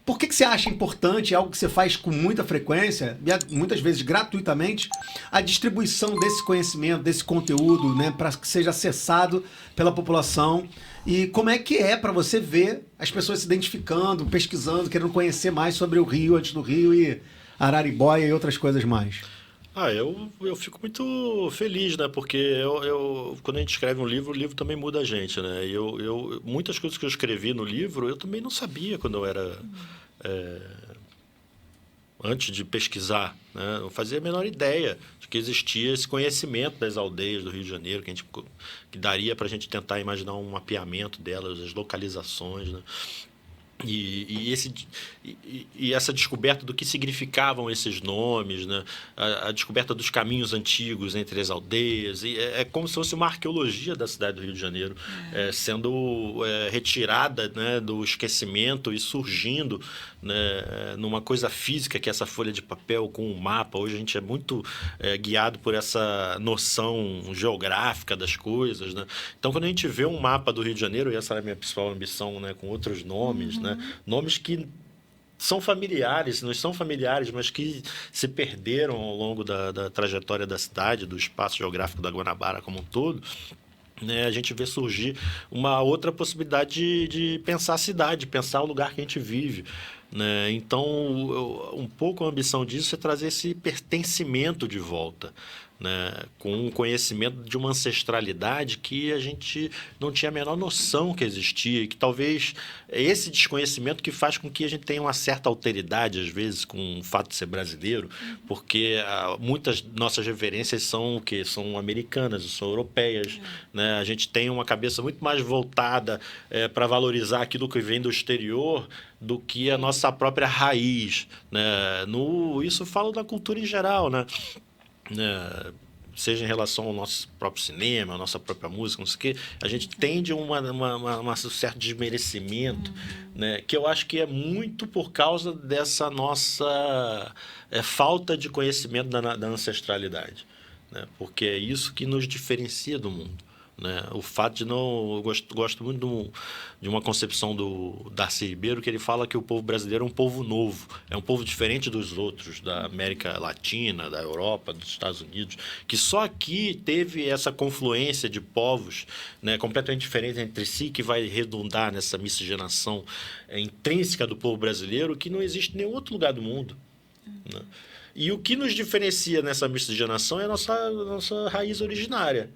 por que você acha importante, algo que você faz com muita frequência, e muitas vezes gratuitamente, a distribuição desse conhecimento, desse conteúdo, né, para que seja acessado pela população? E como é que é para você ver as pessoas se identificando, pesquisando, querendo conhecer mais sobre o Rio, antes do Rio e Araribóia e outras coisas mais? Eu fico muito feliz, né? Porque quando a gente escreve um livro, o livro também muda a gente, né? Muitas coisas que eu escrevi no livro, eu também não sabia quando eu era... antes de pesquisar, né? Eu fazia a menor ideia de que existia esse conhecimento das aldeias do Rio de Janeiro, que daria para a gente tentar imaginar um mapeamento delas, as localizações, né? E essa descoberta do que significavam esses nomes, né? A descoberta dos caminhos antigos entre as aldeias. É como se fosse uma arqueologia da cidade do Rio de Janeiro, sendo retirada, né, do esquecimento e surgindo, né, numa coisa física, que é essa folha de papel com um mapa. Hoje a gente é muito guiado por essa noção geográfica das coisas, né? Então, quando a gente vê um mapa do Rio de Janeiro, e essa é a minha principal ambição, né, com outros nomes, né? Nomes que são familiares, não são familiares, mas que se perderam ao longo da trajetória da cidade, do espaço geográfico da Guanabara como um todo, né? A gente vê surgir uma outra possibilidade de pensar a cidade, pensar o lugar que a gente vive, né? Então, um pouco a ambição disso é trazer esse pertencimento de volta, né? Com um conhecimento de uma ancestralidade que a gente não tinha a menor noção que existia, e que talvez é esse desconhecimento que faz com que a gente tenha uma certa alteridade, às vezes, com o fato de ser brasileiro, porque muitas nossas referências são o quê? São americanas, são europeias, né? A gente tem uma cabeça muito mais voltada para valorizar aquilo que vem do exterior do que a nossa própria raiz, né? Isso eu falo da cultura em geral, né? Seja em relação ao nosso próprio cinema, à nossa própria música, não sei o quê, a gente tende a um certo desmerecimento, né? Que eu acho que é muito por causa dessa nossa falta de conhecimento da ancestralidade, né? Porque é isso que nos diferencia do mundo, né? O fato de não... Eu gosto muito de uma concepção do Darcy Ribeiro, que ele fala que o povo brasileiro é um povo novo, é um povo diferente dos outros, da América Latina, da Europa, dos Estados Unidos, que só aqui teve essa confluência de povos, né, completamente diferentes entre si, que vai redundar nessa miscigenação intrínseca do povo brasileiro, que não existe em nenhum outro lugar do mundo, né? E o que nos diferencia nessa miscigenação é a nossa raiz originária,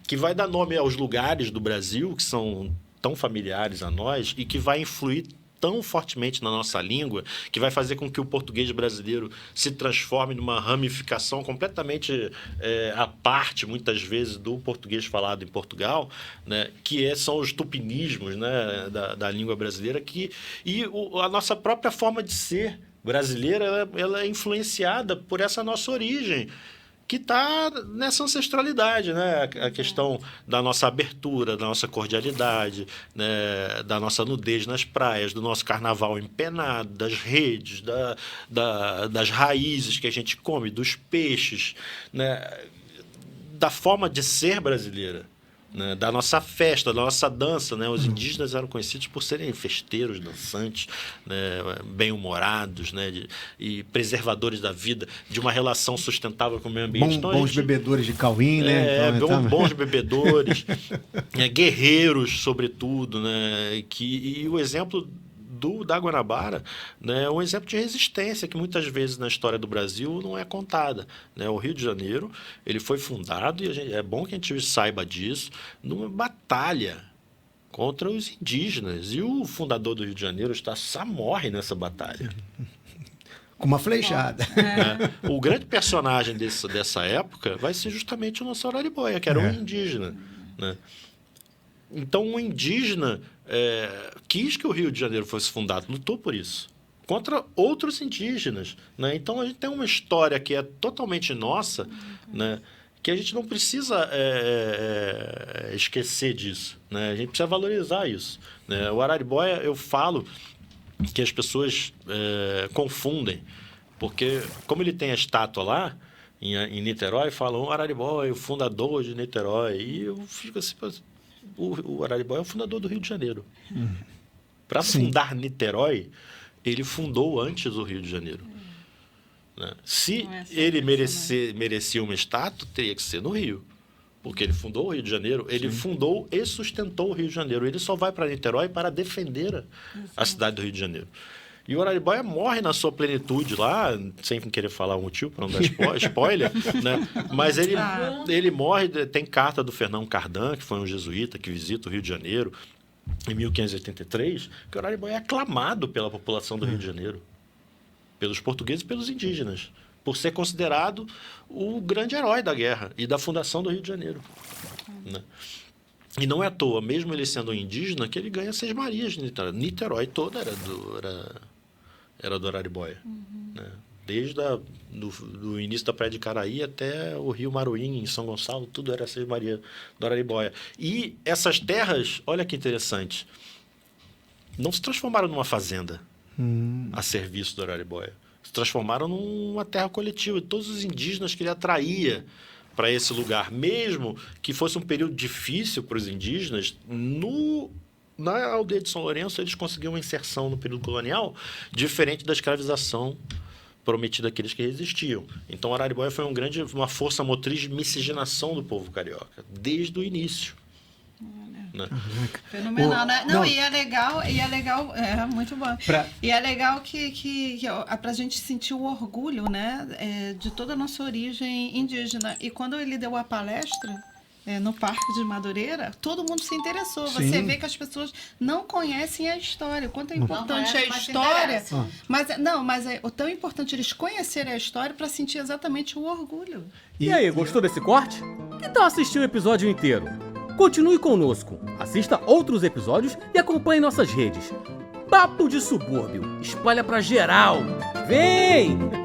que vai dar nome aos lugares do Brasil que são tão familiares a nós e que vai influir tão fortemente na nossa língua, que vai fazer com que o português brasileiro se transforme numa ramificação completamente à parte, muitas vezes, do português falado em Portugal, né? São os tupinismos, né, da língua brasileira, a nossa própria forma de ser brasileira ela é influenciada por essa nossa origem, que está nessa ancestralidade, né? A questão da nossa abertura, da nossa cordialidade, né? Da nossa nudez nas praias, do nosso carnaval empenado, das redes, das raízes que a gente come, dos peixes, né? Da forma de ser brasileira, né? Da nossa festa, da nossa dança, né? Os indígenas eram conhecidos por serem festeiros, dançantes, né? Bem-humorados, né? E preservadores da vida, de uma relação sustentável com o meio ambiente. Então, Bons bebedores de cauim, né? Bons bebedores, guerreiros, sobretudo, né? E o exemplo da Guanabara, né, é um exemplo de resistência que muitas vezes na história do Brasil não é contada, né? O Rio de Janeiro ele foi fundado, e é bom que a gente saiba disso, numa batalha contra os indígenas. E o fundador do Rio de Janeiro, Sá, morre nessa batalha. Com uma flechada. O grande personagem dessa época vai ser justamente o nosso Araribóia, que era um indígena, né? Então, um indígena quis que o Rio de Janeiro fosse fundado, lutou por isso, contra outros indígenas, né? Então, a gente tem uma história que é totalmente nossa, né? Que a gente não precisa esquecer disso, né? A gente precisa valorizar isso, né? O Araribóia, eu falo que as pessoas confundem, porque como ele tem a estátua lá, em Niterói, falam o Araribóia, o fundador de Niterói, e eu fico assim... O Araribóia é o fundador do Rio de Janeiro. Para fundar Niterói, ele fundou antes o Rio de Janeiro. Né? Se Não é assim, ele merecia uma estátua, teria que ser no Rio. Porque ele fundou o Rio de Janeiro, ele fundou e sustentou o Rio de Janeiro. Ele só vai para Niterói para defender a cidade do Rio de Janeiro. E o Araribóia morre na sua plenitude lá, sem querer falar o motivo, para não dar spoiler, né? Mas ele morre, tem carta do Fernão Cardan, que foi um jesuíta que visita o Rio de Janeiro, em 1583, que o Araribóia é aclamado pela população do Rio de Janeiro, pelos portugueses e pelos indígenas, por ser considerado o grande herói da guerra e da fundação do Rio de Janeiro. Né? E não é à toa, mesmo ele sendo um indígena, que ele ganha Seis Marias de Niterói. Niterói toda era do Araribóia. Né? Desde do início da Praia de Caraí até o Rio Maruim, em São Gonçalo, tudo era Seis Marias do Araribóia. E essas terras, olha que interessante, não se transformaram numa fazenda a serviço do Araribóia. Se transformaram numa terra coletiva. E todos os indígenas que ele atraía para esse lugar, mesmo que fosse um período difícil para os indígenas, na aldeia de São Lourenço eles conseguiam uma inserção no período colonial diferente da escravização prometida àqueles que resistiam. Então, Araribóia foi uma força motriz de miscigenação do povo carioca, desde o início. Né? Fenomenal, né? Não, e é legal, muito bom. E é legal que pra gente sentir o orgulho, né, de toda a nossa origem indígena. E quando ele deu a palestra no Parque de Madureira, todo mundo se interessou. Sim. Você vê que as pessoas não conhecem a história. O quanto é importante a história. Mas é tão importante eles conhecerem a história para sentir exatamente o orgulho. E aí, gostou desse corte? Que tal assistir o episódio inteiro? Continue conosco, assista outros episódios e acompanhe nossas redes. Papo de Subúrbio, espalha pra geral. Vem!